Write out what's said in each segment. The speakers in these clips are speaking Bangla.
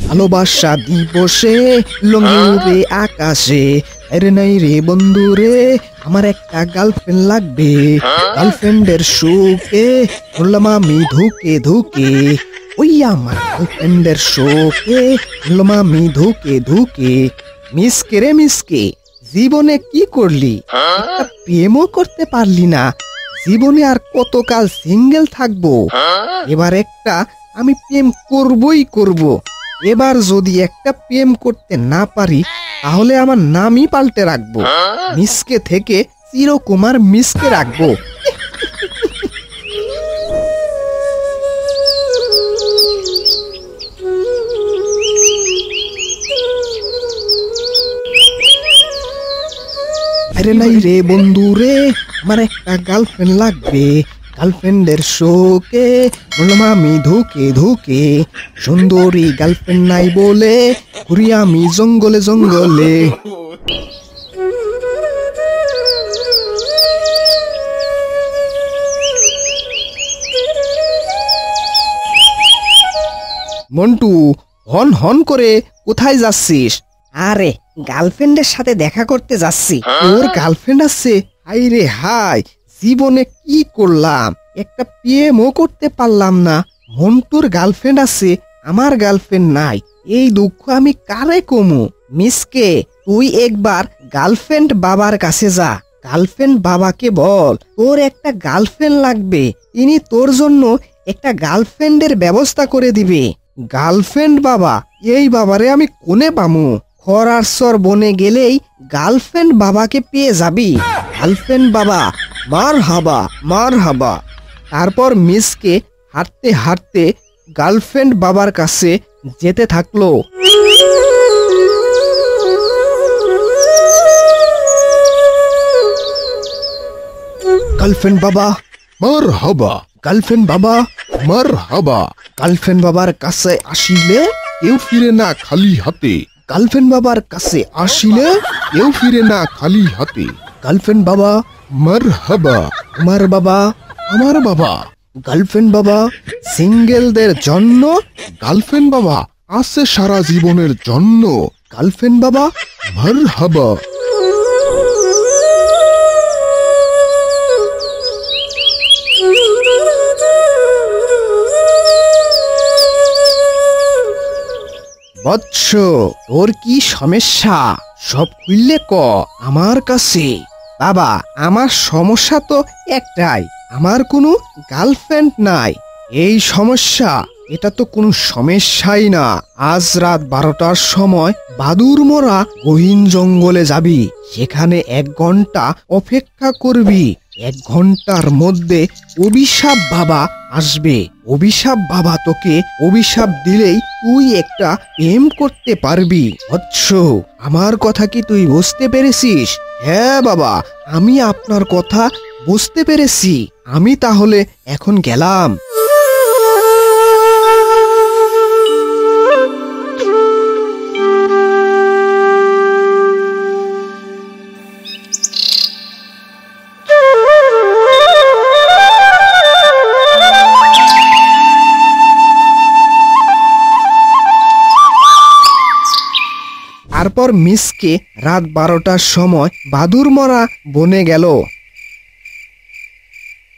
ভালোবাসা দিবসে লঙ্গি উড়ে আকাশে। আরে নাই রে বন্ধু রে, আমার একটা গার্লফ্রেন্ড লাগবে। গার্লফ্রেন্ডের সুখে বললাম আমি ধুকে ধুকে। ওই আমার গার্লফ্রেন্ডের শোকে বললাম আমি ধুকে ধুকে। মিসকে রে মিসকে, জীবনে কি করলি? একটা প্রেমও করতে পারলি না। জীবনে আর কতকাল সিঙ্গেল থাকবো? এবার একটা আমি প্রেম করবই করব। এবার যদি একটা প্রেম করতে না পারি তাহলে আমার নামই পাল্টে রাখবো। মিসকে থেকে চিরকুমার মিসকে রাখবো। আরে নাই রে বন্ধু রে, আমার একটা গার্লফ্রেন্ড লাগবে। গার্লফ্রেন্ডের শোকে বললাম আমি ধুকে ধুকে। সুন্দরী গার্লফ্রেন্ড নাই বলে ঘুরি আমি জঙ্গলে জঙ্গলে। মন্টু, হন হন করে কোথায় যাচ্ছিস? আরে গার্লফ্রেন্ডের সাথে দেখা করতে যাচ্ছি। ওর গার্লফ্রেন্ড আছে? হাই রে হাই, জীবনে কি করলাম, একটা প্রেমও করতে পারলাম না। মন্টুর গার্লফ্রেন্ড আছে, আমার গার্লফ্রেন্ড নাই। এই দুঃখ আমি কারে কমু? মিসকে, তুই একবার গার্লফ্রেন্ড বাবার কাছে যা। গার্লফ্রেন্ড বাবাকে বল তোর একটা গার্লফ্রেন্ড লাগবে, তিনি তোর জন্য একটা গার্লফ্রেন্ডের ব্যবস্থা করে দিবে। গার্লফ্রেন্ড বাবা? এই বাবারে আমি কোনে পামু? খরারসর বনে গেলেই গার্লফ্রেন্ড বাবাকে পেয়ে যাবি। গার্লফ্রেন্ড বাবা, মার হাবা মার হাবা। তারপর মিসকে হাঁটতে হাঁটতে গার্লফ্রেন্ড বাবার কাছে যেতে থাকলো। গার্লফ্রেন্ড বাবা, মার হাবা। গার্লফ্রেন্ড বাবা, মার হাবা। গার্লফ্রেন্ড বাবার কাছে আসিলে কেউ ফিরে না খালি হাতে। গার্লফ্রেন্ড বাবার কাছে আসিলে কেউ ফিরে না খালি হাতে। গার্লফ্রেন্ড বাবা, মার হাবা। আমার বাবা, আমার বাবা। গার্লফ্রেন্ড বাবা সিঙ্গেলদের জন্য। গার্লফ্রেন্ড বাবা আছে সারা জীবনের জন্য। গার্লফ্রেন্ড বাবা, মার হাবা। বৎস, তোর কি সমস্যা? সব খুললে ক আমার কাছে। বাবা, আমার সমস্যা তো একটাই, আমার কোনো গার্লফ্রেন্ড নাই। এই সমস্যা? এটা তো কোনো সমস্যাই না। আজ রাত 12টার সময় বাদুড়মরা গহীন জঙ্গলে যাবি। সেখানে 1 ঘন্টা অপেক্ষা করবি। 1 ঘন্টার মধ্যে অভিশাপ বাবা আসবে। অভিশাপ বাবা তোকে অভিশাপ দিলেই তুই একটা প্রেম করতে পারবি। বৎস, আমার কথা কি তুই বুঝতে পেরেছিস? হ্যাঁ বাবা, আমি আপনার কথা বুঝতে পেরেছি। আমি তাহলে এখন গেলাম। তারপর মিসকে রাত 12টার সময় বাদুড়মরা বনে গেল।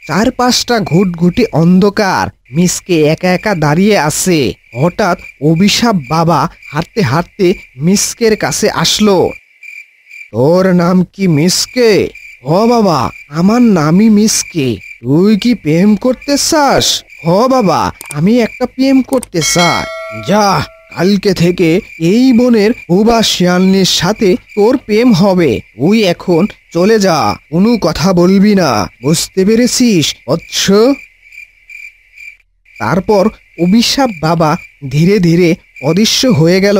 চারপাশটা ঘুটঘুটি অন্ধকার। মিসকে একা একা দাঁড়িয়ে আছে। হঠাৎ অভিশাপ বাবা হাঁটতে হাঁটতে মিসকের কাছে আসলো। তোর নাম কি মিসকে? হ বাবা, আমার নামই মিসকে। তুই কি প্রেম করতে চাস? হ বাবা, আমি একটা প্রেম করতে চাই। যা, কালকে থেকে এই বনের বুবা শিয়ালনির সাথে তোর প্রেম হবে। তুই এখন চলে যা, কোনো কথা বলবি না। বুঝতে পেরেছিস বৎস? তারপর অভিশাপ বাবা ধীরে ধীরে অদৃশ্য হয়ে গেল।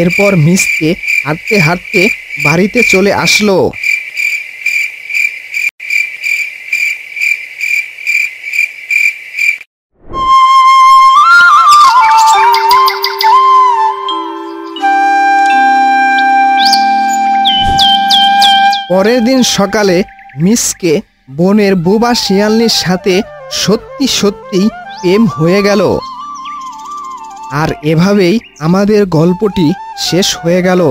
এরপর মিসকে হাঁটতে হাঁটতে বাড়িতে চলে আসলো। পরের দিন সকালে মিসকে বনের বুবা শিয়ালনির সাথে সত্যি সত্যি প্রেম হয়ে গেল। আর এভাবেই আমাদের গল্পটি শেষ হয়ে গেল।